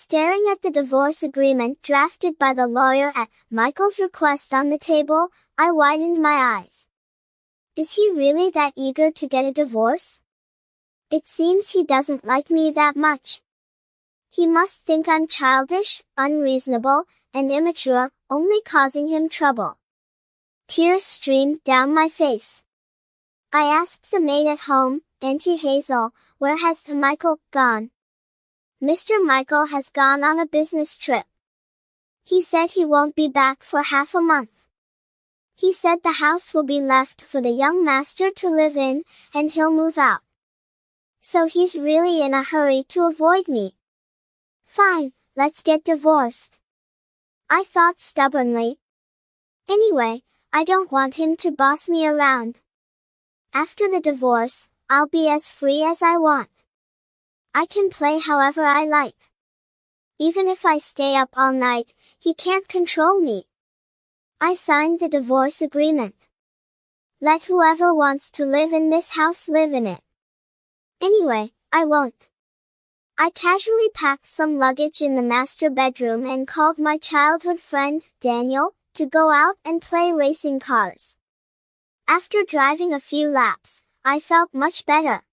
Staring at the divorce agreement drafted by the lawyer at Michael's request on the table, I widened my eyes. Is he really that eager to get a divorce? It seems he doesn't like me that much. He must think I'm childish, unreasonable, and immature, only causing him trouble. Tears streamed down my face. I asked the maid at home, Auntie Hazel, where has Michael gone? Mr. Michael has gone on a business trip. He said he won't be back for half a month. He said the house will be left for the young master to live in, and he'll move out. So he's really in a hurry to avoid me. Fine, let's get divorced. I thought stubbornly. Anyway, I don't want him to boss me around. After the divorce, I'll be as free as I want. I can play however I like. Even if I stay up all night, he can't control me. I signed the divorce agreement. Let whoever wants to live in this house live in it. Anyway, I won't. I casually packed some luggage in the master bedroom and called my childhood friend, Daniel, to go out and play racing cars. After driving a few laps, I felt much better.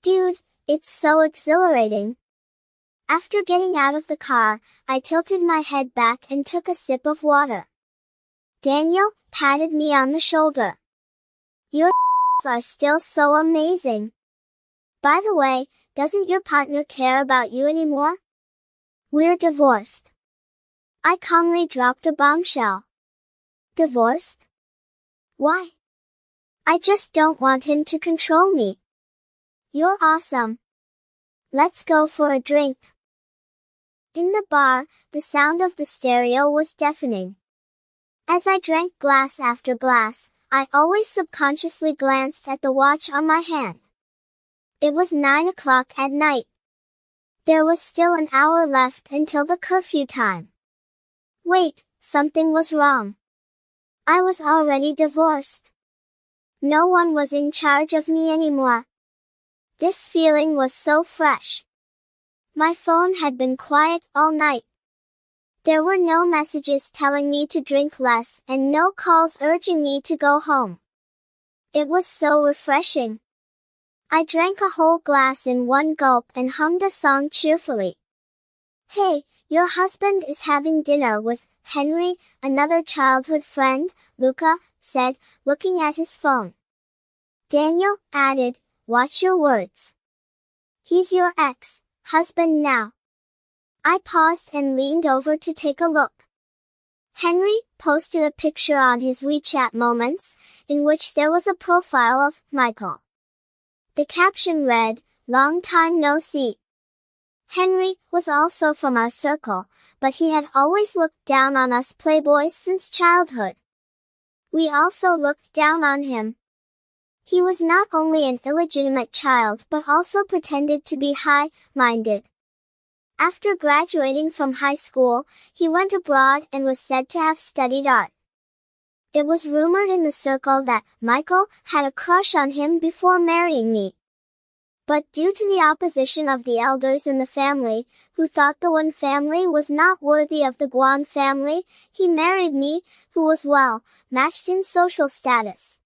Dude, it's so exhilarating. After getting out of the car, I tilted my head back and took a sip of water. Daniel patted me on the shoulder. Your are still so amazing. By the way, doesn't your partner care about you anymore? We're divorced. I calmly dropped a bombshell. Divorced? Why? I just don't want him to control me. You're awesome. Let's go for a drink. In the bar, the sound of the stereo was deafening. As I drank glass after glass, I always subconsciously glanced at the watch on my hand. It was 9 o'clock at night. There was still an hour left until the curfew time. Wait, something was wrong. I was already divorced. No one was in charge of me anymore. This feeling was so fresh. My phone had been quiet all night. There were no messages telling me to drink less and no calls urging me to go home. It was so refreshing. I drank a whole glass in one gulp and hummed a song cheerfully. Hey, your husband is having dinner with Henry, another childhood friend, Luca said, looking at his phone. Daniel added, watch your words. He's your ex-husband now. I paused and leaned over to take a look. Henry posted a picture on his WeChat Moments, in which there was a profile of Michael. The caption read, long time no see. Henry was also from our circle, but he had always looked down on us playboys since childhood. We also looked down on him. He was not only an illegitimate child but also pretended to be high-minded. After graduating from high school, he went abroad and was said to have studied art. It was rumored in the circle that Michael had a crush on him before marrying me. But due to the opposition of the elders in the family, who thought the Wan family was not worthy of the Guan family, he married me, who was well matched in social status.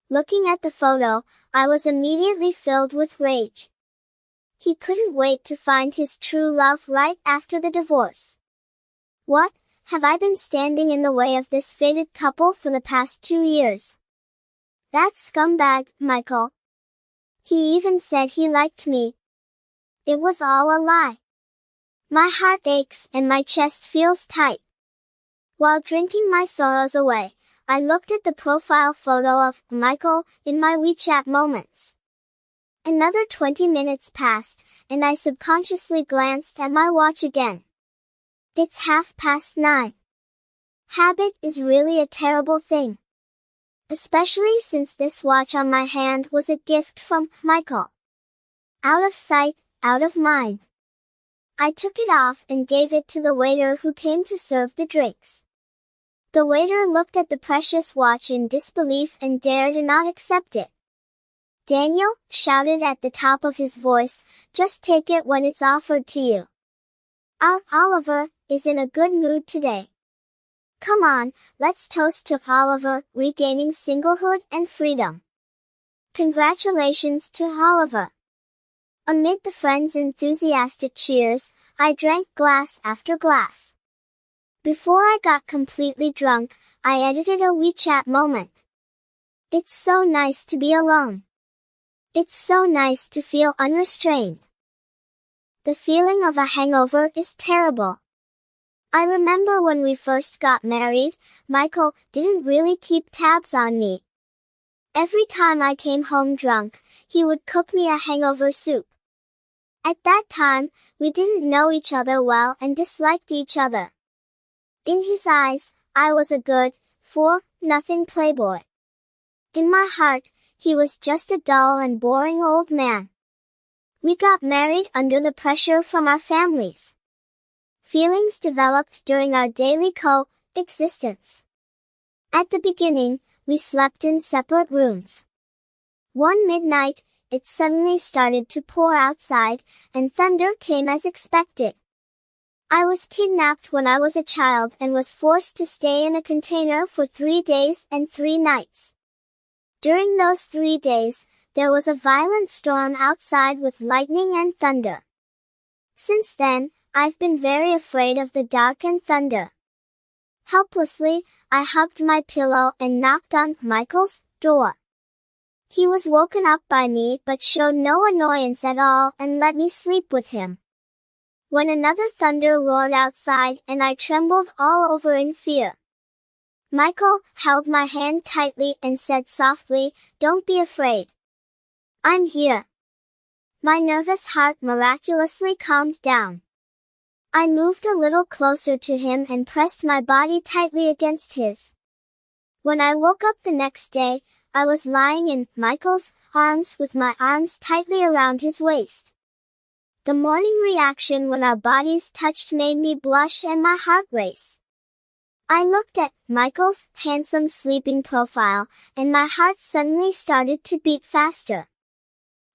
Looking at the photo, I was immediately filled with rage. He couldn't wait to find his true love right after the divorce. What, have I been standing in the way of this fated couple for the past 2 years? That scumbag, Michael. He even said he liked me. It was all a lie. My heart aches and my chest feels tight. While drinking my sorrows away, I looked at the profile photo of Michael in my WeChat Moments. Another 20 minutes passed, and I subconsciously glanced at my watch again. It's 9:30. Habit is really a terrible thing. Especially since this watch on my hand was a gift from Michael. Out of sight, out of mind. I took it off and gave it to the waiter who came to serve the drinks. The waiter looked at the precious watch in disbelief and dared not accept it. Daniel shouted at the top of his voice, just take it when it's offered to you. Our Oliver is in a good mood today. Come on, let's toast to Oliver regaining singlehood and freedom. Congratulations to Oliver. Amid the friends' enthusiastic cheers, I drank glass after glass. Before I got completely drunk, I edited a WeChat moment. It's so nice to be alone. It's so nice to feel unrestrained. The feeling of a hangover is terrible. I remember when we first got married, Michael didn't really keep tabs on me. Every time I came home drunk, he would cook me a hangover soup. At that time, we didn't know each other well and disliked each other. In his eyes, I was a good, for-nothing playboy. In my heart, he was just a dull and boring old man. We got married under the pressure from our families. Feelings developed during our daily coexistence. At the beginning, we slept in separate rooms. One midnight, it suddenly started to pour outside, and thunder came as expected. I was kidnapped when I was a child and was forced to stay in a container for 3 days and 3 nights. During those 3 days, there was a violent storm outside with lightning and thunder. Since then, I've been very afraid of the dark and thunder. Helplessly, I hugged my pillow and knocked on Michael's door. He was woken up by me but showed no annoyance at all and let me sleep with him. When another thunder roared outside and I trembled all over in fear. Michael held my hand tightly and said softly, "Don't be afraid. I'm here." My nervous heart miraculously calmed down. I moved a little closer to him and pressed my body tightly against his. When I woke up the next day, I was lying in Michael's arms with my arms tightly around his waist. The morning reaction when our bodies touched made me blush and my heart race. I looked at Michael's handsome sleeping profile, and my heart suddenly started to beat faster.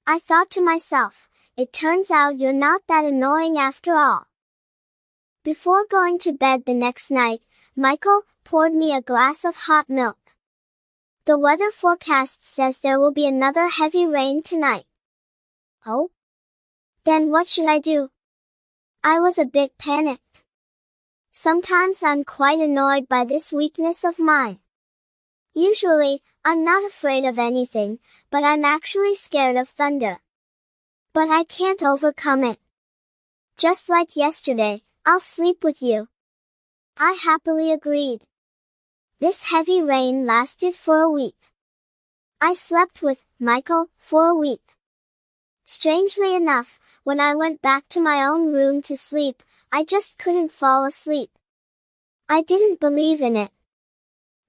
I thought to myself, it turns out you're not that annoying after all. Before going to bed the next night, Michael poured me a glass of hot milk. The weather forecast says there will be another heavy rain tonight. Oh? Then what should I do? I was a bit panicked. Sometimes I'm quite annoyed by this weakness of mine. Usually, I'm not afraid of anything, but I'm actually scared of thunder. But I can't overcome it. Just like yesterday, I'll sleep with you. I happily agreed. This heavy rain lasted for a week. I slept with Michael for a week. Strangely enough, when I went back to my own room to sleep, I just couldn't fall asleep. I didn't believe in it.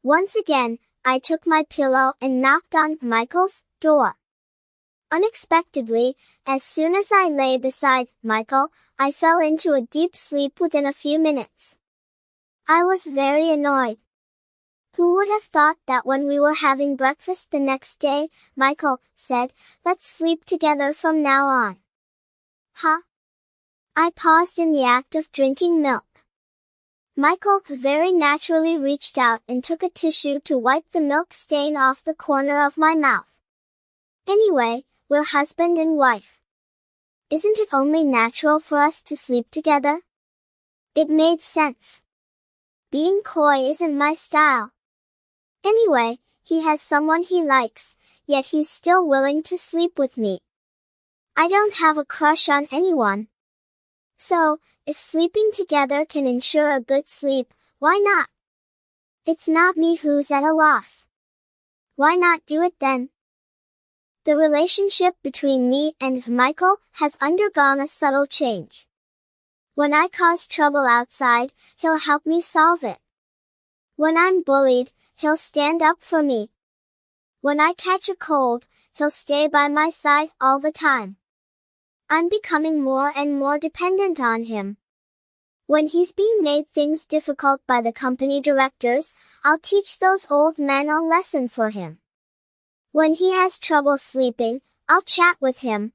Once again, I took my pillow and knocked on Michael's door. Unexpectedly, as soon as I lay beside Michael, I fell into a deep sleep within a few minutes. I was very annoyed. Who would have thought that when we were having breakfast the next day, Michael said, "Let's sleep together from now on." Huh? I paused in the act of drinking milk. Michael very naturally reached out and took a tissue to wipe the milk stain off the corner of my mouth. Anyway, we're husband and wife. Isn't it only natural for us to sleep together? It made sense. Being coy isn't my style. Anyway, he has someone he likes, yet he's still willing to sleep with me. I don't have a crush on anyone. So, if sleeping together can ensure a good sleep, why not? It's not me who's at a loss. Why not do it then? The relationship between me and Michael has undergone a subtle change. When I cause trouble outside, he'll help me solve it. When I'm bullied, he'll stand up for me. When I catch a cold, he'll stay by my side all the time. I'm becoming more and more dependent on him. When he's being made things difficult by the company directors, I'll teach those old men a lesson for him. When he has trouble sleeping, I'll chat with him.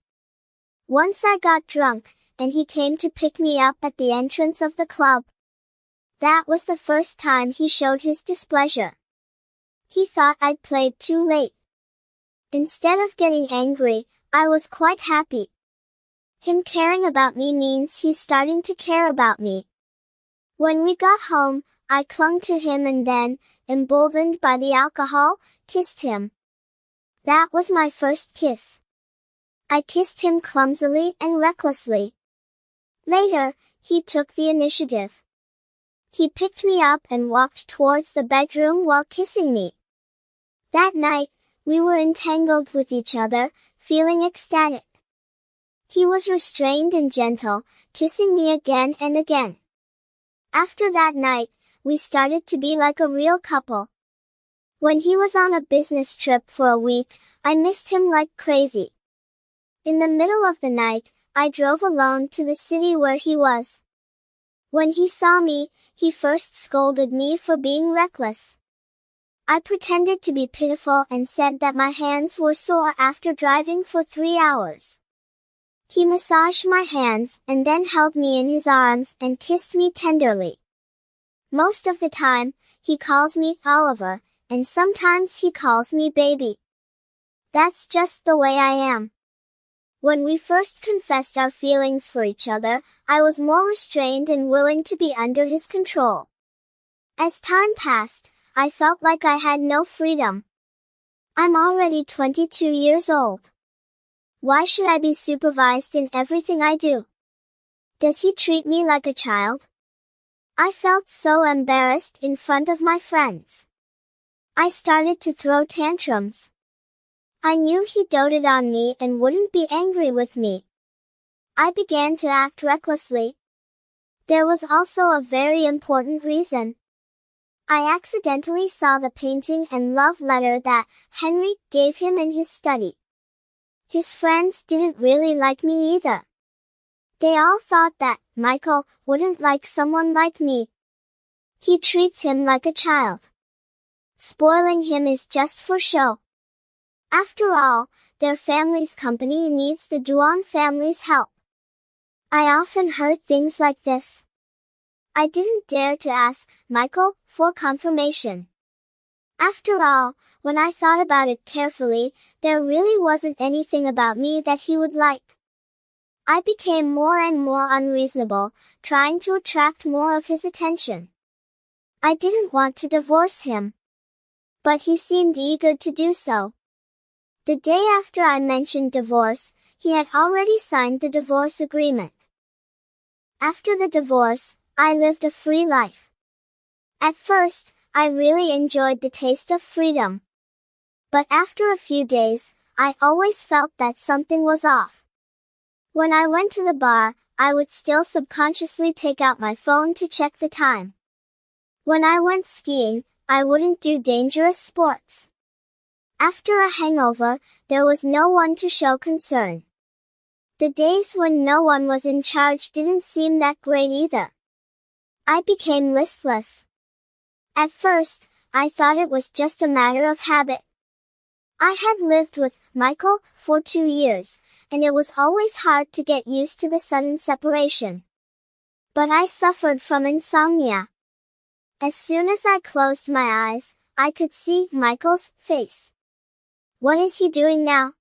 Once I got drunk, and he came to pick me up at the entrance of the club. That was the first time he showed his displeasure. He thought I'd played too late. Instead of getting angry, I was quite happy. Him caring about me means he's starting to care about me. When we got home, I clung to him and then, emboldened by the alcohol, kissed him. That was my first kiss. I kissed him clumsily and recklessly. Later, he took the initiative. He picked me up and walked towards the bedroom while kissing me. That night, we were entangled with each other, feeling ecstatic. He was restrained and gentle, kissing me again and again. After that night, we started to be like a real couple. When he was on a business trip for a week, I missed him like crazy. In the middle of the night, I drove alone to the city where he was. When he saw me, he first scolded me for being reckless. I pretended to be pitiful and said that my hands were sore after driving for 3 hours. He massaged my hands and then held me in his arms and kissed me tenderly. Most of the time, he calls me Oliver, and sometimes he calls me baby. That's just the way I am. When we first confessed our feelings for each other, I was more restrained and willing to be under his control. As time passed, I felt like I had no freedom. I'm already 22 years old. Why should I be supervised in everything I do? Does he treat me like a child? I felt so embarrassed in front of my friends. I started to throw tantrums. I knew he doted on me and wouldn't be angry with me. I began to act recklessly. There was also a very important reason. I accidentally saw the painting and love letter that Henry gave him in his study. His friends didn't really like me either. They all thought that Michael wouldn't like someone like me. He treats him like a child. Spoiling him is just for show. After all, their family's company needs the Duan family's help. I often heard things like this. I didn't dare to ask Michael for confirmation. After all, when I thought about it carefully, there really wasn't anything about me that he would like. I became more and more unreasonable, trying to attract more of his attention. I didn't want to divorce him. But he seemed eager to do so. The day after I mentioned divorce, he had already signed the divorce agreement. After the divorce, I lived a free life. At first, I really enjoyed the taste of freedom. But after a few days, I always felt that something was off. When I went to the bar, I would still subconsciously take out my phone to check the time. When I went skiing, I wouldn't do dangerous sports. After a hangover, there was no one to show concern. The days when no one was in charge didn't seem that great either. I became listless. At first, I thought it was just a matter of habit. I had lived with Michael for 2 years, and it was always hard to get used to the sudden separation. But I suffered from insomnia. As soon as I closed my eyes, I could see Michael's face. What is he doing now?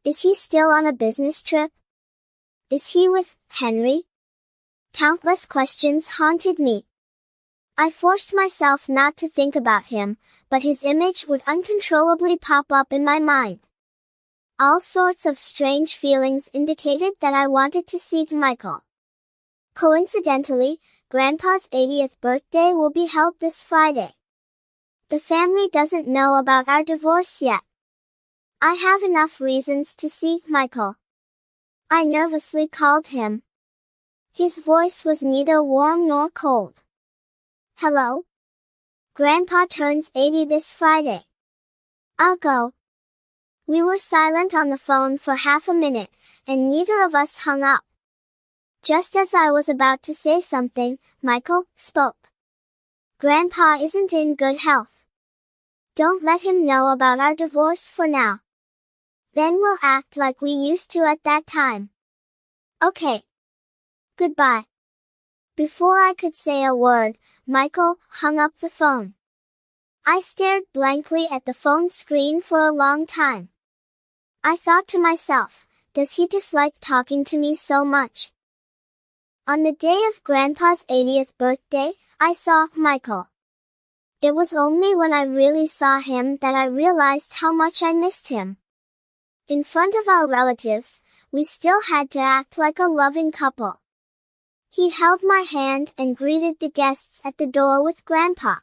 Is he still on a business trip? Is he with Henry? Countless questions haunted me. I forced myself not to think about him, but his image would uncontrollably pop up in my mind. All sorts of strange feelings indicated that I wanted to see Michael. Coincidentally, Grandpa's 80th birthday will be held this Friday. The family doesn't know about our divorce yet. I have enough reasons to see Michael. I nervously called him. His voice was neither warm nor cold. Hello? Grandpa turns 80 this Friday. I'll go. We were silent on the phone for half a minute, and neither of us hung up. Just as I was about to say something, Michael spoke. Grandpa isn't in good health. Don't let him know about our divorce for now. Then we'll act like we used to at that time. Okay. Goodbye. Before I could say a word, Michael hung up the phone. I stared blankly at the phone screen for a long time. I thought to myself, does he dislike talking to me so much? On the day of Grandpa's 80th birthday, I saw Michael. It was only when I really saw him that I realized how much I missed him. In front of our relatives, we still had to act like a loving couple. He held my hand and greeted the guests at the door with Grandpa.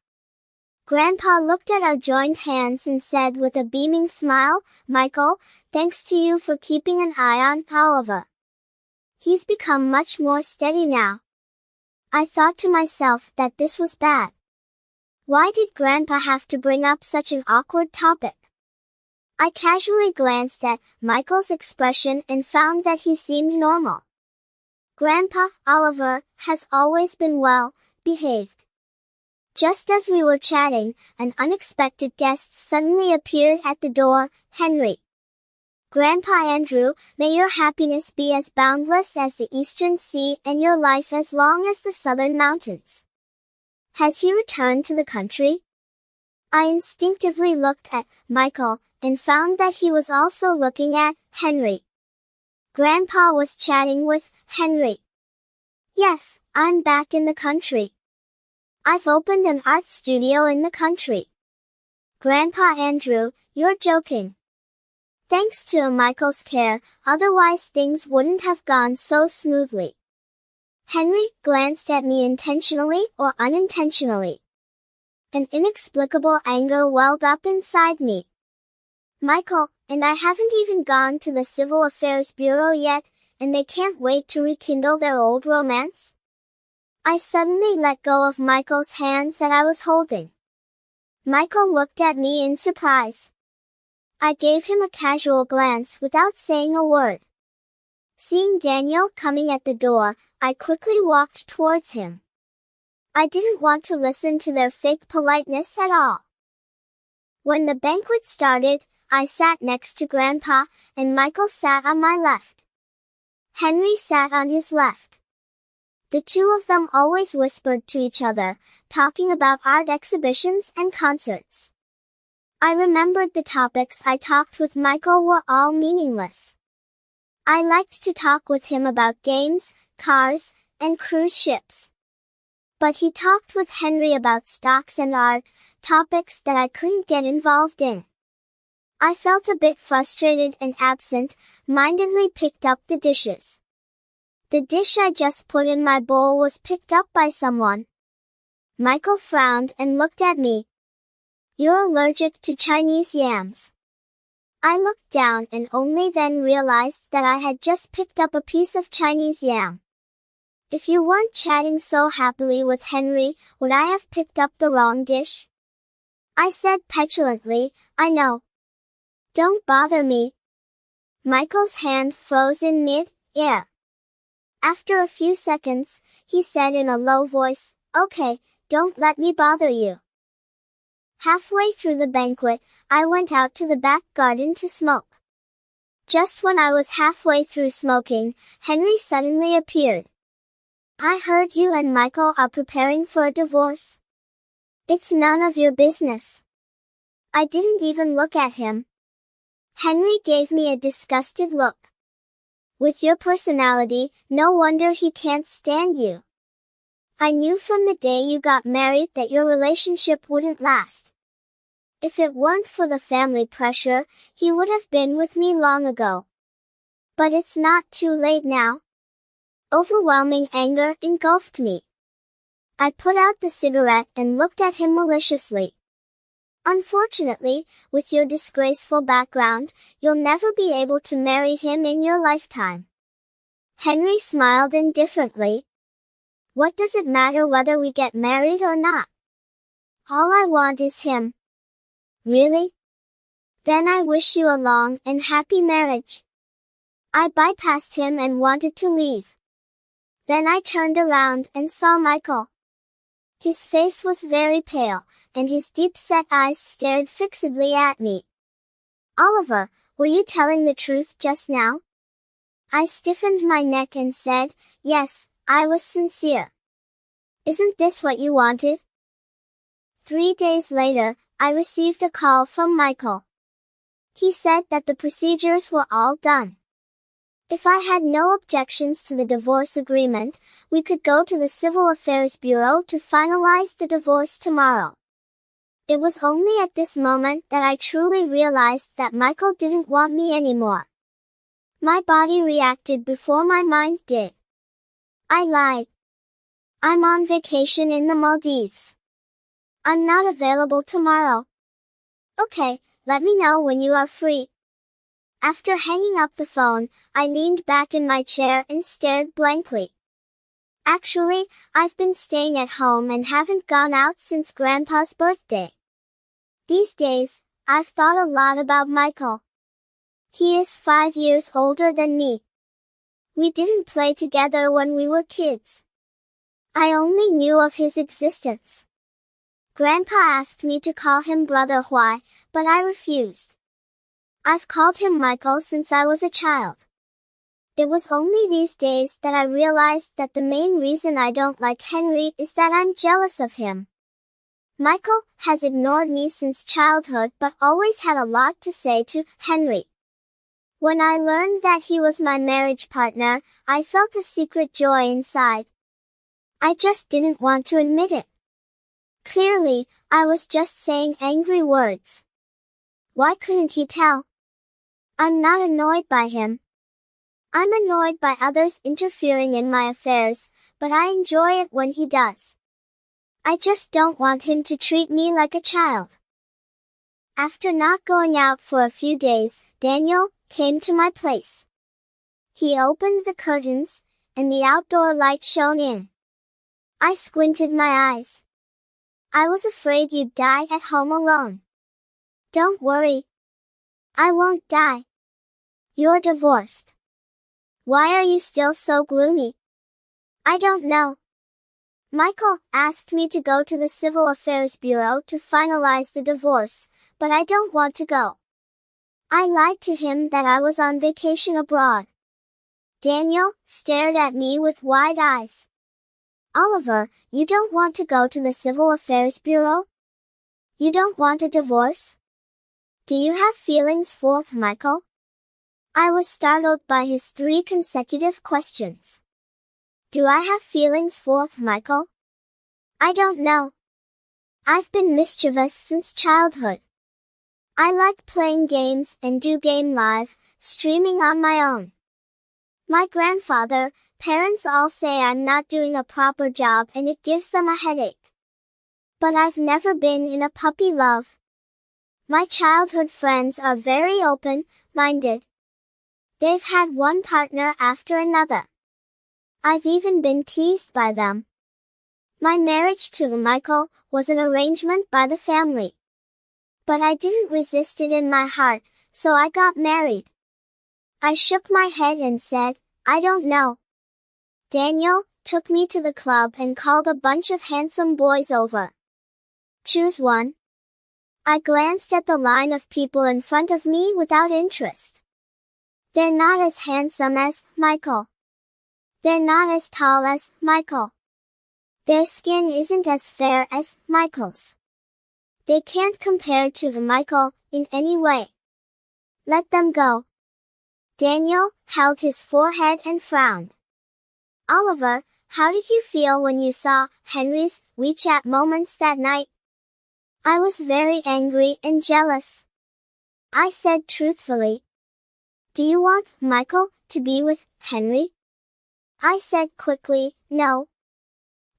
Grandpa looked at our joined hands and said with a beaming smile, "Michael, thanks to you for keeping an eye on Oliver. He's become much more steady now." I thought to myself that this was bad. Why did Grandpa have to bring up such an awkward topic? I casually glanced at Michael's expression and found that he seemed normal. Grandpa, Oliver, has always been well behaved. Just as we were chatting, an unexpected guest suddenly appeared at the door, Henry. "Grandpa Andrew, may your happiness be as boundless as the eastern sea and your life as long as the southern mountains." Has he returned to the country? I instinctively looked at Michael and found that he was also looking at Henry. Grandpa was chatting with Henry. "Yes, I'm back in the country. I've opened an art studio in the country." "Grandpa Andrew, you're joking." Thanks to Michael's care, otherwise things wouldn't have gone so smoothly. Henry glanced at me intentionally or unintentionally. An inexplicable anger welled up inside me. "Michael, and I haven't even gone to the Civil Affairs Bureau yet, and they can't wait to rekindle their old romance?" I suddenly let go of Michael's hand that I was holding. Michael looked at me in surprise. I gave him a casual glance without saying a word. Seeing Daniel coming at the door, I quickly walked towards him. I didn't want to listen to their fake politeness at all. When the banquet started, I sat next to Grandpa, and Michael sat on my left. Henry sat on his left. The two of them always whispered to each other, talking about art exhibitions and concerts. I remembered the topics I talked with Michael were all meaningless. I liked to talk with him about games, cars, and cruise ships. But he talked with Henry about stocks and art, topics that I couldn't get involved in. I felt a bit frustrated and absent-mindedly picked up the dishes. The dish I just put in my bowl was picked up by someone. Michael frowned and looked at me. "You're allergic to Chinese yams." I looked down and only then realized that I had just picked up a piece of Chinese yam. "If you weren't chatting so happily with Henry, would I have picked up the wrong dish?" I said petulantly, "I know. Don't bother me." Michael's hand froze in mid-air. After a few seconds, he said in a low voice, "Okay, don't let me bother you." Halfway through the banquet, I went out to the back garden to smoke. Just when I was halfway through smoking, Henry suddenly appeared. "I heard you and Michael are preparing for a divorce." "It's none of your business." I didn't even look at him. Henry gave me a disgusted look. "With your personality, no wonder he can't stand you. I knew from the day you got married that your relationship wouldn't last. If it weren't for the family pressure, he would have been with me long ago. But it's not too late now." Overwhelming anger engulfed me. I put out the cigarette and looked at him maliciously. "Unfortunately, with your disgraceful background, you'll never be able to marry him in your lifetime." Henry smiled indifferently. "What does it matter whether we get married or not? All I want is him." "Really? Then I wish you a long and happy marriage." I bypassed him and wanted to leave. Then I turned around and saw Michael. His face was very pale, and his deep-set eyes stared fixedly at me. "Oliver, were you telling the truth just now?" I stiffened my neck and said, "Yes, I was sincere. Isn't this what you wanted? 3 days later, I received a call from Michael. He said that the procedures were all done. If I had no objections to the divorce agreement, we could go to the Civil Affairs Bureau to finalize the divorce tomorrow. It was only at this moment that I truly realized that Michael didn't want me anymore. My body reacted before my mind did. I lied. I'm on vacation in the Maldives. I'm not available tomorrow. Okay, let me know when you are free. After hanging up the phone, I leaned back in my chair and stared blankly. Actually, I've been staying at home and haven't gone out since Grandpa's birthday. These days, I've thought a lot about Michael. He is 5 years older than me. We didn't play together when we were kids. I only knew of his existence. Grandpa asked me to call him Brother Huai, but I refused. I've called him Michael since I was a child. It was only these days that I realized that the main reason I don't like Henry is that I'm jealous of him. Michael has ignored me since childhood but always had a lot to say to Henry. When I learned that he was my marriage partner, I felt a secret joy inside. I just didn't want to admit it. Clearly, I was just saying angry words. Why couldn't he tell? I'm not annoyed by him. I'm annoyed by others interfering in my affairs, but I enjoy it when he does. I just don't want him to treat me like a child. After not going out for a few days, Daniel came to my place. He opened the curtains, and the outdoor light shone in. I squinted my eyes. I was afraid you'd die at home alone. Don't worry. I won't die. You're divorced. Why are you still so gloomy? I don't know. Michael asked me to go to the Civil Affairs Bureau to finalize the divorce, but I don't want to go. I lied to him that I was on vacation abroad. Daniel stared at me with wide eyes. Oliver, you don't want to go to the Civil Affairs Bureau? You don't want a divorce? Do you have feelings for Michael? I was startled by his 3 consecutive questions. Do I have feelings for Michael? I don't know. I've been mischievous since childhood. I like playing games and do game live, streaming on my own. My grandfather, parents all say I'm not doing a proper job and it gives them a headache. But I've never been in a puppy love. My childhood friends are very open-minded. They've had one partner after another. I've even been teased by them. My marriage to Michael was an arrangement by the family. But I didn't resist it in my heart, so I got married. I shook my head and said, I don't know. Daniel took me to the club and called a bunch of handsome boys over. Choose one. I glanced at the line of people in front of me without interest. They're not as handsome as Michael. They're not as tall as Michael. Their skin isn't as fair as Michael's. They can't compare to Michael in any way. Let them go. Daniel held his forehead and frowned. Oliver, how did you feel when you saw Henry's WeChat moments that night? I was very angry and jealous. I said truthfully. Do you want Michael to be with Henry? I said quickly, no.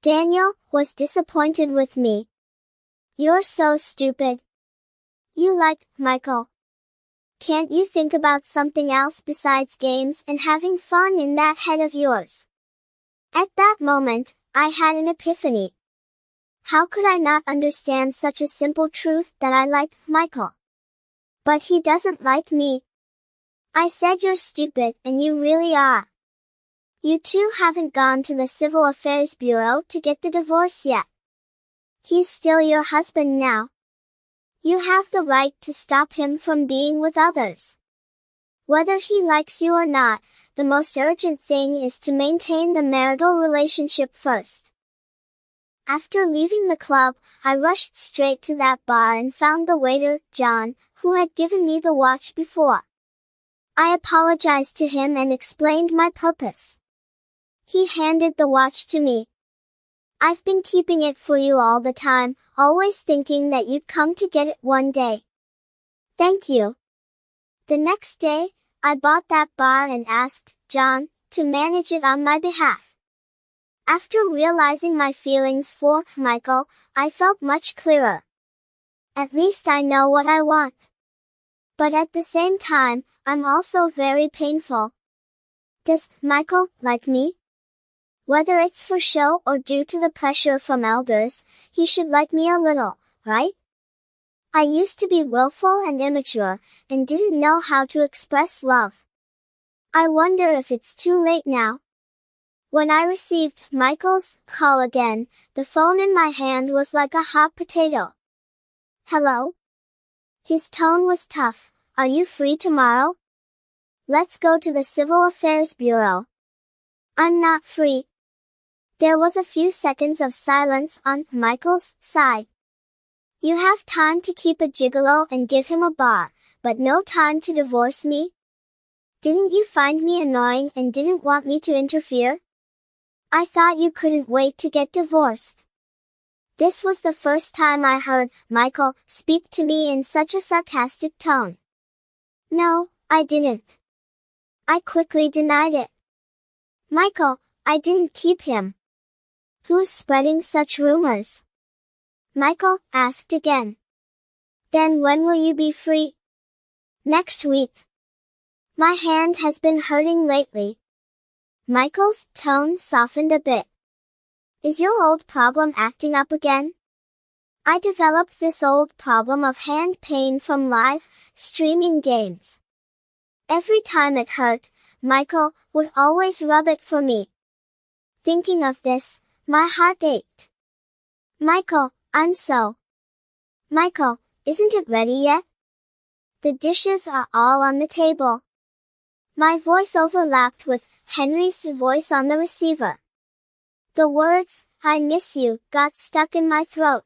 Daniel was disappointed with me. You're so stupid. You like Michael. Can't you think about something else besides games and having fun in that head of yours? At that moment, I had an epiphany. How could I not understand such a simple truth that I like Michael? But he doesn't like me. I said you're stupid and you really are. You two haven't gone to the Civil Affairs Bureau to get the divorce yet. He's still your husband now. You have the right to stop him from being with others. Whether he likes you or not, the most urgent thing is to maintain the marital relationship first. After leaving the club, I rushed straight to that bar and found the waiter, John, who had given me the watch before. I apologized to him and explained my purpose. He handed the watch to me. I've been keeping it for you all the time, always thinking that you'd come to get it one day. Thank you. The next day, I bought that bar and asked John to manage it on my behalf. After realizing my feelings for Michael, I felt much clearer. At least I know what I want. But at the same time, I'm also very painful. Does Michael like me? Whether it's for show or due to the pressure from elders, he should like me a little, right? I used to be willful and immature, and didn't know how to express love. I wonder if it's too late now. When I received Michael's call again, the phone in my hand was like a hot potato. Hello? His tone was tough. Are you free tomorrow? Let's go to the Civil Affairs Bureau. I'm not free. There was a few seconds of silence on Michael's side. You have time to keep a gigolo and give him a bar, but no time to divorce me? Didn't you find me annoying and didn't want me to interfere? I thought you couldn't wait to get divorced. This was the first time I heard Michael speak to me in such a sarcastic tone. No, I didn't. I quickly denied it. Michael, I didn't keep him. Who's spreading such rumors? Michael asked again. Then when will you be free? Next week. My hand has been hurting lately. Michael's tone softened a bit. Is your old problem acting up again? I developed this old problem of hand pain from live streaming games. Every time it hurt, Michael would always rub it for me. Thinking of this, my heart ached. Michael, Michael, isn't it ready yet? The dishes are all on the table. My voice overlapped with Henry's voice on the receiver. The words, I miss you, got stuck in my throat.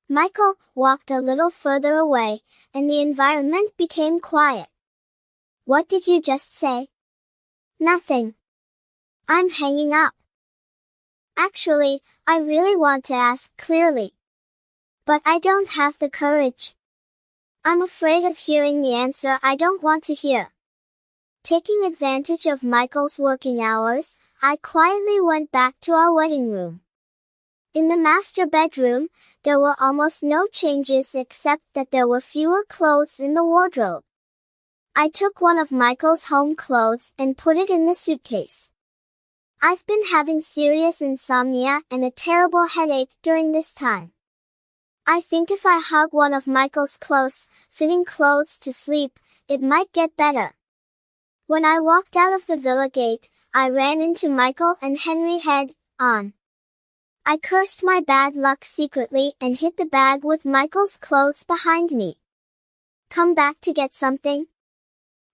Michael walked a little further away, and the environment became quiet. What did you just say? Nothing. I'm hanging up. Actually, I really want to ask clearly. But I don't have the courage. I'm afraid of hearing the answer I don't want to hear. Taking advantage of Michael's working hours, I quietly went back to our wedding room. In the master bedroom, there were almost no changes except that there were fewer clothes in the wardrobe. I took one of Michael's home clothes and put it in the suitcase. I've been having serious insomnia and a terrible headache during this time. I think if I hug one of Michael's close-fitting clothes to sleep, it might get better. When I walked out of the villa gate, I ran into Michael and Henry head on. I cursed my bad luck secretly and hid the bag with Michael's clothes behind me. Come back to get something?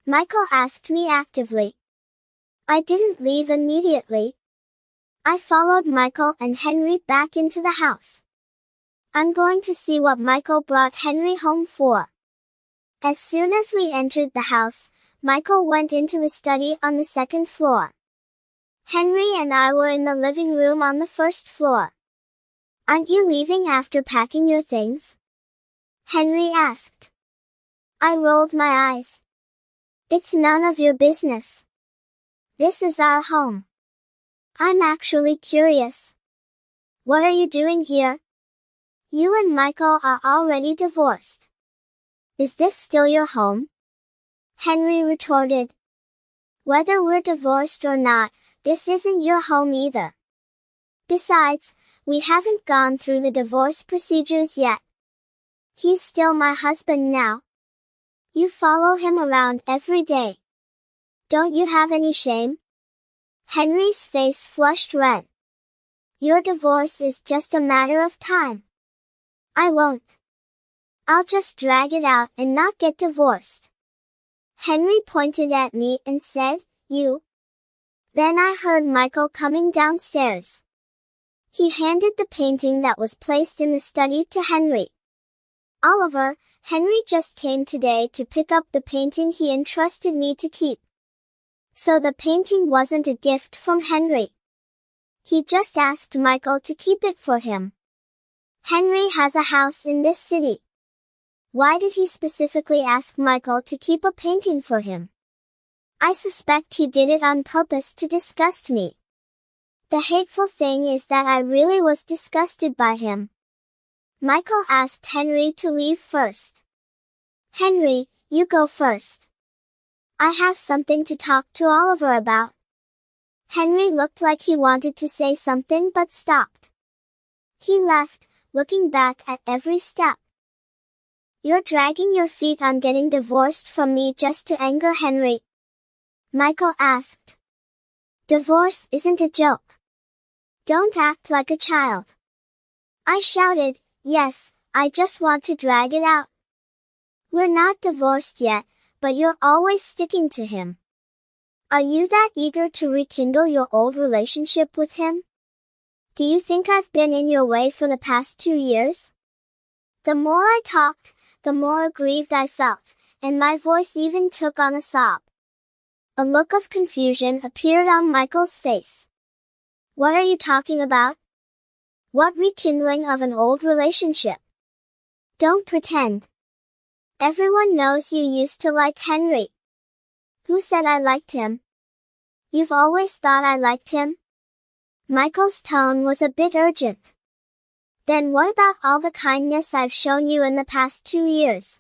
Michael asked me actively. I didn't leave immediately. I followed Michael and Henry back into the house. I'm going to see what Michael brought Henry home for. As soon as we entered the house, Michael went into the study on the second floor. Henry and I were in the living room on the first floor. Aren't you leaving after packing your things? Henry asked. I rolled my eyes. It's none of your business. This is our home. I'm actually curious. What are you doing here? You and Michael are already divorced. Is this still your home? Henry retorted. Whether we're divorced or not, this isn't your home either. Besides, we haven't gone through the divorce procedures yet. He's still my husband now. You follow him around every day. Don't you have any shame? Henry's face flushed red. Your divorce is just a matter of time. I won't. I'll just drag it out and not get divorced. Henry pointed at me and said, you. Then I heard Michael coming downstairs. He handed the painting that was placed in the study to Henry. Oliver, Henry just came today to pick up the painting he entrusted me to keep. So the painting wasn't a gift from Henry. He just asked Michael to keep it for him. Henry has a house in this city. Why did he specifically ask Michael to keep a painting for him? I suspect he did it on purpose to disgust me. The hateful thing is that I really was disgusted by him. Michael asked Henry to leave first. Henry, you go first. I have something to talk to Oliver about. Henry looked like he wanted to say something but stopped. He left, looking back at every step. You're dragging your feet on getting divorced from me just to anger Henry? Michael asked. Divorce isn't a joke. Don't act like a child. I shouted, yes, I just want to drag it out. We're not divorced yet, but you're always sticking to him. Are you that eager to rekindle your old relationship with him? Do you think I've been in your way for the past 2 years? The more I talked, the more aggrieved I felt, and my voice even took on a sob. A look of confusion appeared on Michael's face. What are you talking about? What rekindling of an old relationship? Don't pretend. Everyone knows you used to like Henry. Who said I liked him? You've always thought I liked him? Michael's tone was a bit urgent. Then what about all the kindness I've shown you in the past 2 years?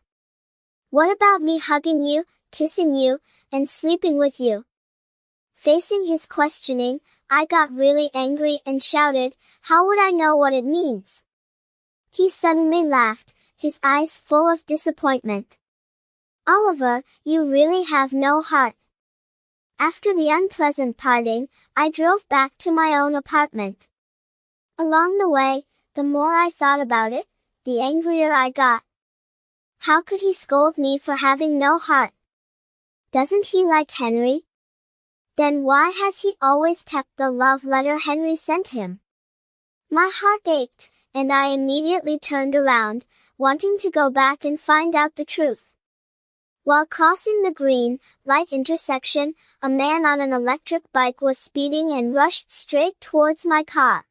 What about me hugging you, kissing you, and sleeping with you? Facing his questioning, I got really angry and shouted, how would I know what it means? He suddenly laughed, his eyes full of disappointment. Oliver, you really have no heart. After the unpleasant parting, I drove back to my own apartment. Along the way, the more I thought about it, the angrier I got. How could he scold me for having no heart? Doesn't he like Henry? Then why has he always kept the love letter Henry sent him? My heart ached, and I immediately turned around, wanting to go back and find out the truth. While crossing the green light intersection, a man on an electric bike was speeding and rushed straight towards my car.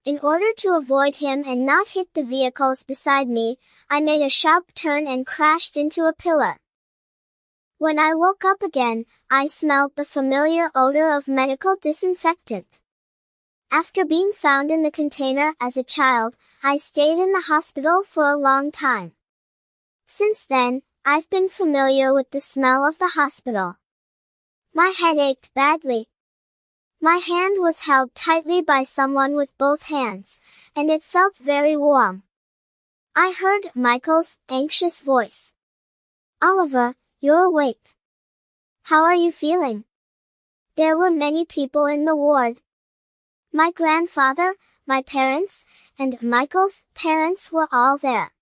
In order to avoid him and not hit the vehicles beside me, I made a sharp turn and crashed into a pillar. When I woke up again, I smelled the familiar odor of medical disinfectant. After being found in the container as a child, I stayed in the hospital for a long time. Since then, I've been familiar with the smell of the hospital. My head ached badly. My hand was held tightly by someone with both hands, and it felt very warm. I heard Michael's anxious voice. Oliver, you're awake. How are you feeling? There were many people in the ward. My grandfather, my parents, and Michael's parents were all there.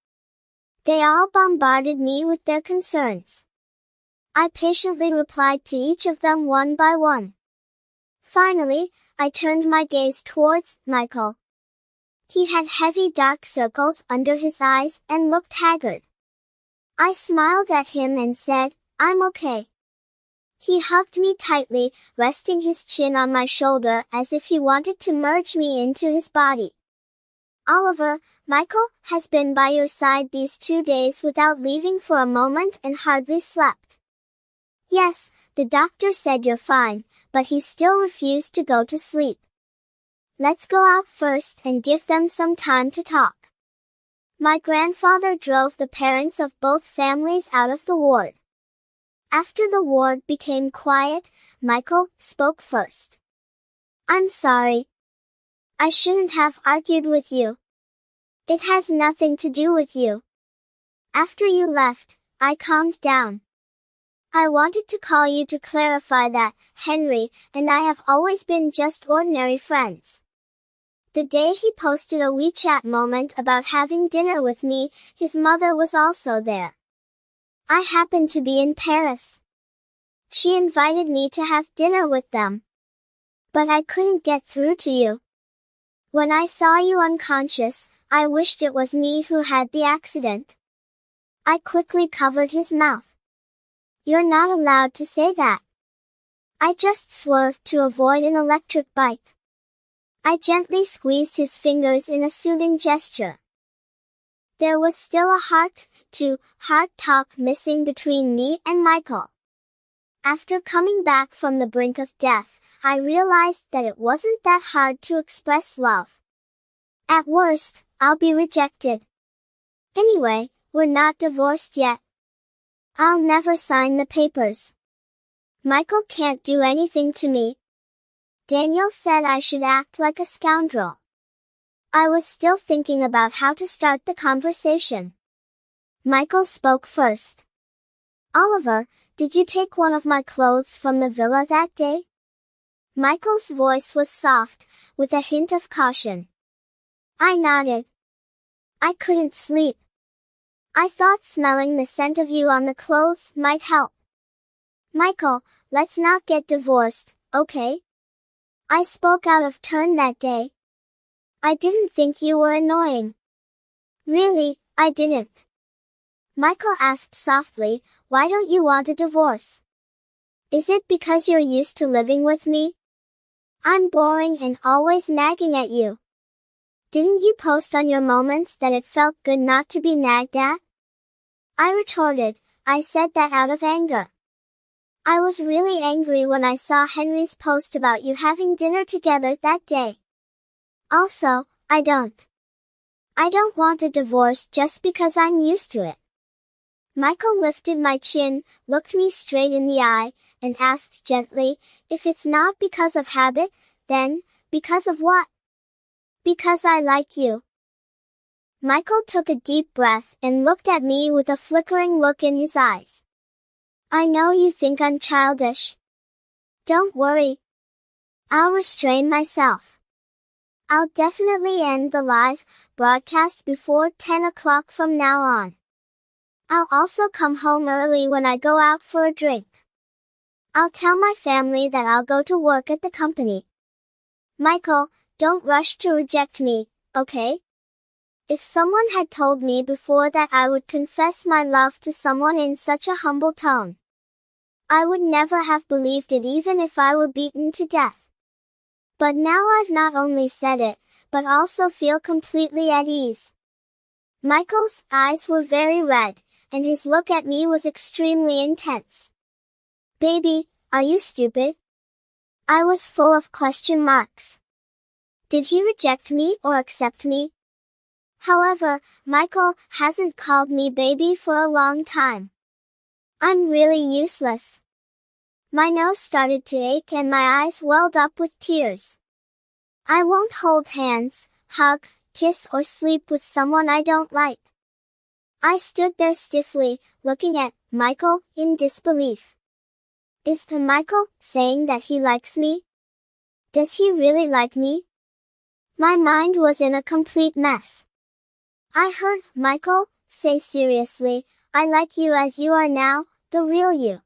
They all bombarded me with their concerns. I patiently replied to each of them one by one. Finally, I turned my gaze towards Michael. He had heavy dark circles under his eyes and looked haggard. I smiled at him and said, I'm okay. He hugged me tightly, resting his chin on my shoulder as if he wanted to merge me into his body. Oliver, Michael has been by your side these 2 days without leaving for a moment and hardly slept. Yes, the doctor said you're fine, but he still refused to go to sleep. Let's go out first and give them some time to talk. My grandfather drove the parents of both families out of the ward. After the ward became quiet, Michael spoke first. I'm sorry. I shouldn't have argued with you. It has nothing to do with you. After you left, I calmed down. I wanted to call you to clarify that Henry and I have always been just ordinary friends. The day he posted a WeChat moment about having dinner with me, his mother was also there. I happened to be in Paris. She invited me to have dinner with them. But I couldn't get through to you. When I saw you unconscious, I wished it was me who had the accident. I quickly covered his mouth. You're not allowed to say that. I just swerved to avoid an electric bike. I gently squeezed his fingers in a soothing gesture. There was still a heart-to-heart talk missing between me and Michael. After coming back from the brink of death, I realized that it wasn't that hard to express love. At worst, I'll be rejected. Anyway, we're not divorced yet. I'll never sign the papers. Michael can't do anything to me. Daniel said I should act like a scoundrel. I was still thinking about how to start the conversation. Michael spoke first. Oliver, did you take one of my clothes from the villa that day? Michael's voice was soft, with a hint of caution. I nodded. I couldn't sleep. I thought smelling the scent of you on the clothes might help. Michael, let's not get divorced, okay? I spoke out of turn that day. I didn't think you were annoying. Really, I didn't. Michael asked softly, why don't you want a divorce? Is it because you're used to living with me? I'm boring and always nagging at you. Didn't you post on your moments that it felt good not to be nagged at? I retorted, I said that out of anger. I was really angry when I saw Henry's post about you having dinner together that day. Also, I don't want a divorce just because I'm used to it. Michael lifted my chin, looked me straight in the eye, and asked gently, if it's not because of habit, then, because of what? Because I like you. Michael took a deep breath and looked at me with a flickering look in his eyes. I know you think I'm childish. Don't worry. I'll restrain myself. I'll definitely end the live broadcast before 10 o'clock from now on. I'll also come home early when I go out for a drink. I'll tell my family that I'll go to work at the company. Michael, don't rush to reject me, okay? If someone had told me before that I would confess my love to someone in such a humble tone, I would never have believed it even if I were beaten to death. But now I've not only said it, but also feel completely at ease. Michael's eyes were very red, and his look at me was extremely intense. Baby, are you stupid? I was full of question marks. Did he reject me or accept me? However, Michael hasn't called me baby for a long time. I'm really useless. My nose started to ache and my eyes welled up with tears. I won't hold hands, hug, kiss or sleep with someone I don't like. I stood there stiffly, looking at Michael in disbelief. Is the Michael saying that he likes me? Does he really like me? My mind was in a complete mess. I heard Michael say seriously, I like you as you are now, the real you.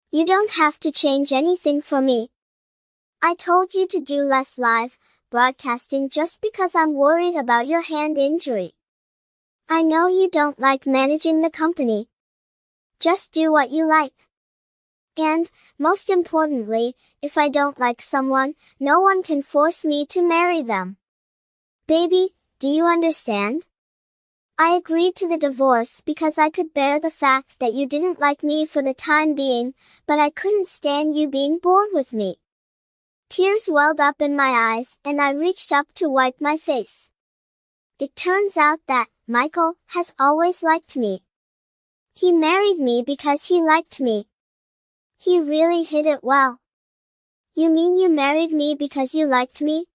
You don't have to change anything for me. I told you to do less live broadcasting just because I'm worried about your hand injury. I know you don't like managing the company. Just do what you like. And, most importantly, if I don't like someone, no one can force me to marry them. Baby, do you understand? I agreed to the divorce because I could bear the fact that you didn't like me for the time being, but I couldn't stand you being bored with me. Tears welled up in my eyes and I reached up to wipe my face. It turns out that Michael has always liked me. He married me because he liked me. He really hid it well. You mean you married me because you liked me?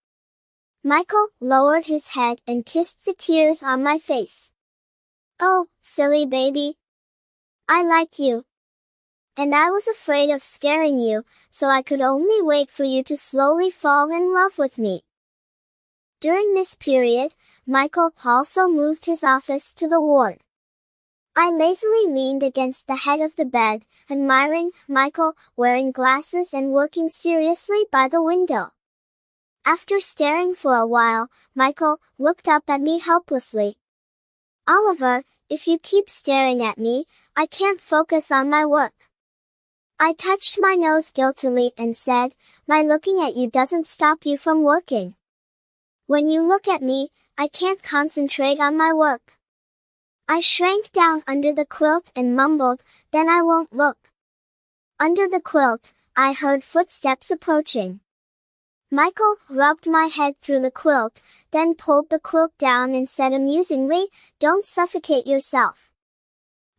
Michael lowered his head and kissed the tears on my face. Oh, silly baby. I like you. And I was afraid of scaring you, so I could only wait for you to slowly fall in love with me. During this period, Michael also moved his office to the ward. I lazily leaned against the head of the bed, admiring Michael wearing glasses and working seriously by the window. After staring for a while, Michael looked up at me helplessly. "Oliver, if you keep staring at me, I can't focus on my work." I touched my nose guiltily and said, "My looking at you doesn't stop you from working. When you look at me, I can't concentrate on my work." I shrank down under the quilt and mumbled, "Then I won't look." Under the quilt, I heard footsteps approaching. Michael rubbed my head through the quilt, then pulled the quilt down and said amusingly, "Don't suffocate yourself.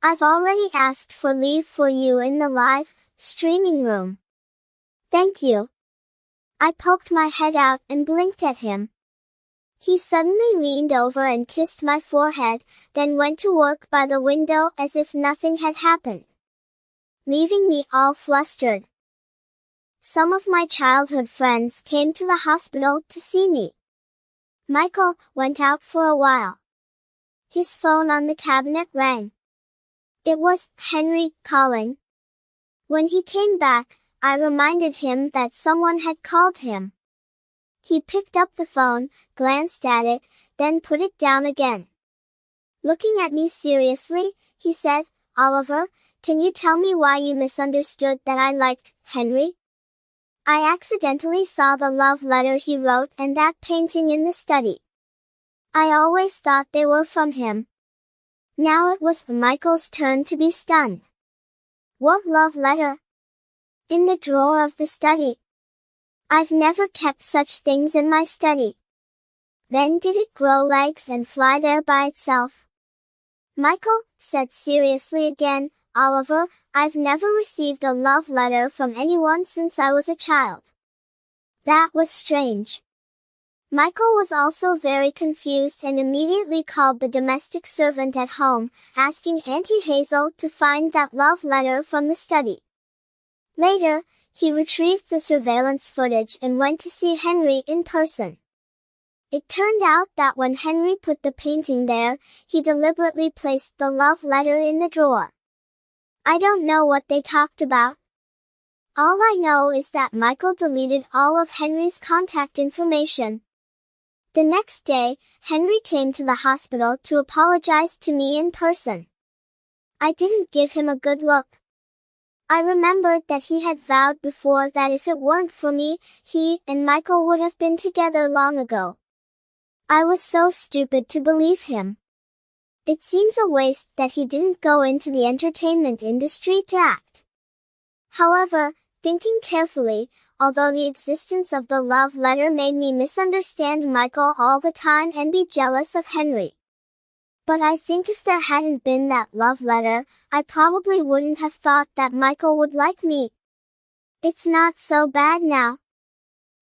I've already asked for leave for you in the live streaming room." "Thank you." I poked my head out and blinked at him. He suddenly leaned over and kissed my forehead, then went to work by the window as if nothing had happened, leaving me all flustered. Some of my childhood friends came to the hospital to see me. Michael went out for a while. His phone on the cabinet rang. It was Henry calling. When he came back, I reminded him that someone had called him. He picked up the phone, glanced at it, then put it down again. Looking at me seriously, he said, "Oliver, can you tell me why you misunderstood that I liked Henry? I accidentally saw the love letter he wrote and that painting in the study. I always thought they were from him." Now it was Michael's turn to be stunned. "What love letter?" "In the drawer of the study. I've never kept such things in my study." "Then did it grow legs and fly there by itself?" Michael said seriously again, "Oliver, I've never received a love letter from anyone since I was a child." That was strange. Michael was also very confused and immediately called the domestic servant at home, asking Auntie Hazel to find that love letter from the study. Later, he retrieved the surveillance footage and went to see Henry in person. It turned out that when Henry put the painting there, he deliberately placed the love letter in the drawer. I don't know what they talked about. All I know is that Michael deleted all of Henry's contact information. The next day, Henry came to the hospital to apologize to me in person. I didn't give him a good look. I remembered that he had vowed before that if it weren't for me, he and Michael would have been together long ago. I was so stupid to believe him. It seems a waste that he didn't go into the entertainment industry to act. However, thinking carefully, although the existence of the love letter made me misunderstand Michael all the time and be jealous of Henry. But I think if there hadn't been that love letter, I probably wouldn't have thought that Michael would like me. It's not so bad now.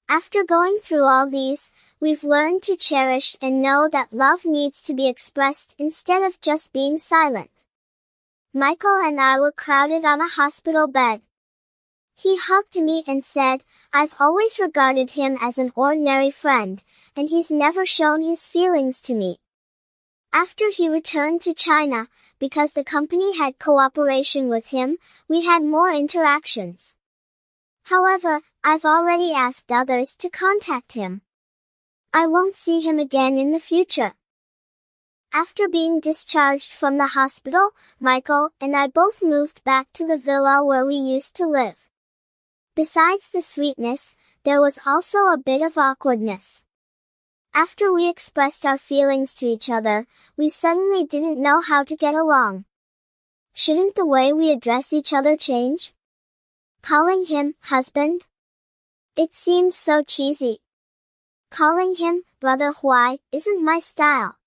After going through all these, we've learned to cherish and know that love needs to be expressed instead of just being silent. Michael and I were crowded on a hospital bed. He hugged me and said, "I've always regarded him as an ordinary friend, and he's never shown his feelings to me." After he returned to China, because the company had cooperation with him, we had more interactions. However, I've already asked others to contact him. I won't see him again in the future. After being discharged from the hospital, Michael and I both moved back to the villa where we used to live. Besides the sweetness, there was also a bit of awkwardness. After we expressed our feelings to each other, we suddenly didn't know how to get along. Shouldn't the way we address each other change? Calling him husband? It seems so cheesy. Calling him Brother Huai isn't my style.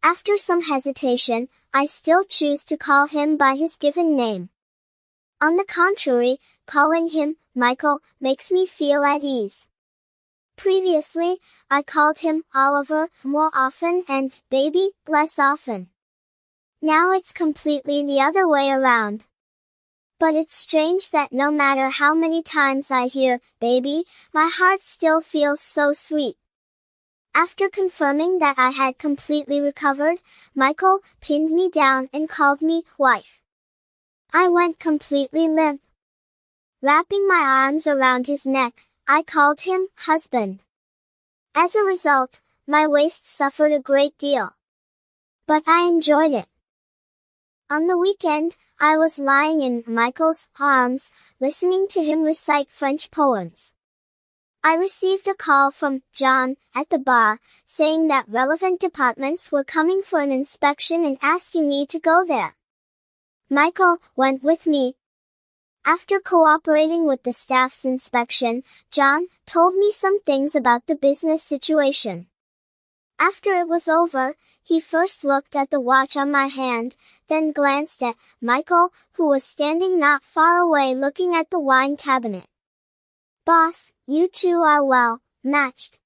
After some hesitation, I still choose to call him by his given name. On the contrary, calling him Michael makes me feel at ease. Previously, I called him Oliver more often and baby less often. Now it's completely the other way around. But it's strange that no matter how many times I hear baby, my heart still feels so sweet. After confirming that I had completely recovered, Michael pinned me down and called me wife. I went completely limp. Wrapping my arms around his neck, I called him husband. As a result, my waist suffered a great deal. But I enjoyed it. On the weekend, I was lying in Michael's arms, listening to him recite French poems. I received a call from John at the bar, saying that relevant departments were coming for an inspection and asking me to go there. Michael went with me. After cooperating with the staff's inspection, John told me some things about the business situation. After it was over, he first looked at the watch on my hand, then glanced at Michael, who was standing not far away looking at the wine cabinet. Boss, you two are well matched.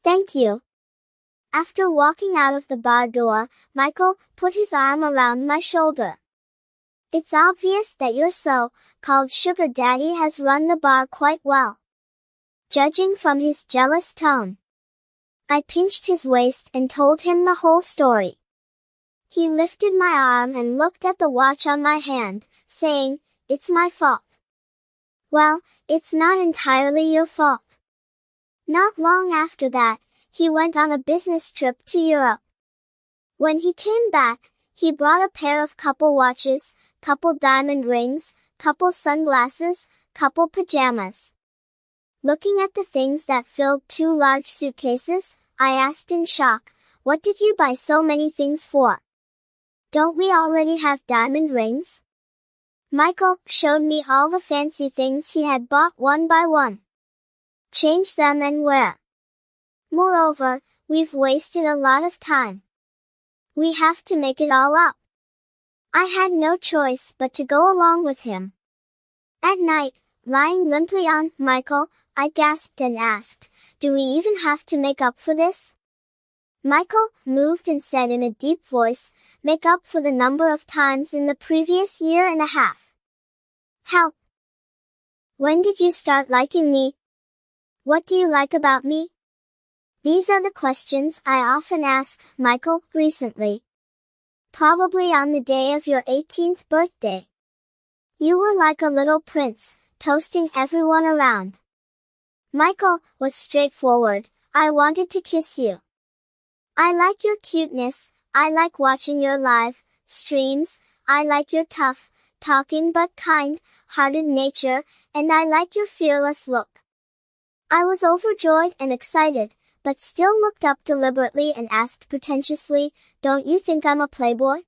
Thank you. After walking out of the bar door, Michael put his arm around my shoulder. It's obvious that your so-called sugar daddy has run the bar quite well, judging from his jealous tone. I pinched his waist and told him the whole story. He lifted my arm and looked at the watch on my hand, saying, "It's my fault." Well, it's not entirely your fault. Not long after that, he went on a business trip to Europe. When he came back, he brought a pair of couple watches, couple diamond rings, couple sunglasses, couple pajamas. Looking at the things that filled 2 large suitcases, I asked in shock, "What did you buy so many things for? Don't we already have diamond rings?" Michael showed me all the fancy things he had bought one by one. Change them and wear. Moreover, we've wasted a lot of time. We have to make it all up. I had no choice but to go along with him. At night, lying limply on Michael, I gasped and asked, "Do we even have to make up for this?" Michael moved and said in a deep voice, "Make up for the number of times in the previous year and a half." Help! When did you start liking me? What do you like about me? These are the questions I often ask Michael recently. Probably on the day of your 18th birthday. You were like a little prince, toasting everyone around. Michael was straightforward. "I wanted to kiss you. I like your cuteness, I like watching your live streams, I like your tough, talking but kind-hearted nature, and I like your fearless look." I was overjoyed and excited, but still looked up deliberately and asked pretentiously, "Don't you think I'm a playboy?"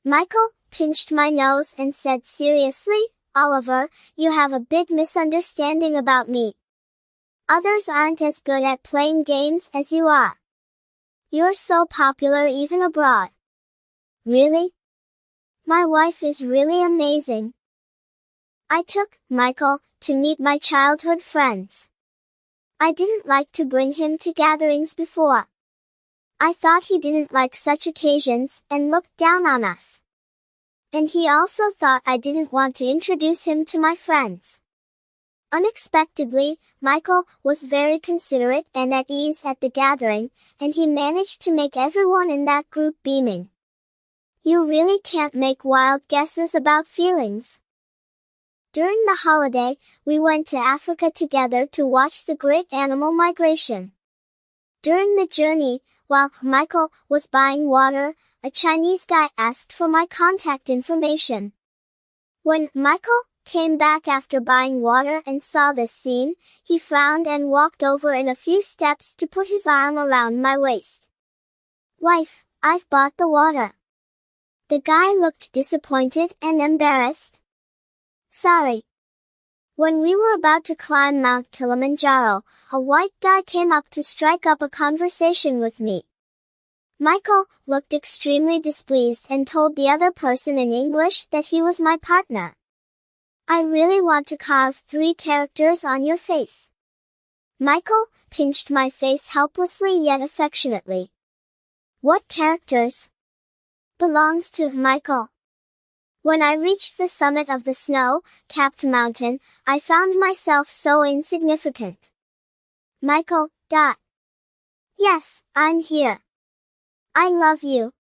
Michael pinched my nose and said seriously, "Oliver, you have a big misunderstanding about me. Others aren't as good at playing games as you are. You're so popular even abroad." Really? My wife is really amazing. I took Michael to meet my childhood friends. I didn't like to bring him to gatherings before. I thought he didn't like such occasions and looked down on us. And he also thought I didn't want to introduce him to my friends. Unexpectedly, Michael was very considerate and at ease at the gathering, and he managed to make everyone in that group beaming. You really can't make wild guesses about feelings. During the holiday, we went to Africa together to watch the great animal migration. During the journey, while Michael was buying water, a Chinese guy asked for my contact information. When Michael came back after buying water and saw this scene, he frowned and walked over in a few steps to put his arm around my waist. "Wife, I've bought the water." The guy looked disappointed and embarrassed. "Sorry." When we were about to climb Mount Kilimanjaro, a white guy came up to strike up a conversation with me. Michael looked extremely displeased and told the other person in English that he was my partner. "I really want to carve 3 characters on your face." Michael pinched my face helplessly yet affectionately. "What characters?" "Belongs to Michael." When I reached the summit of the snow-capped mountain, I found myself so insignificant. Michael, Yes, I'm here. I love you.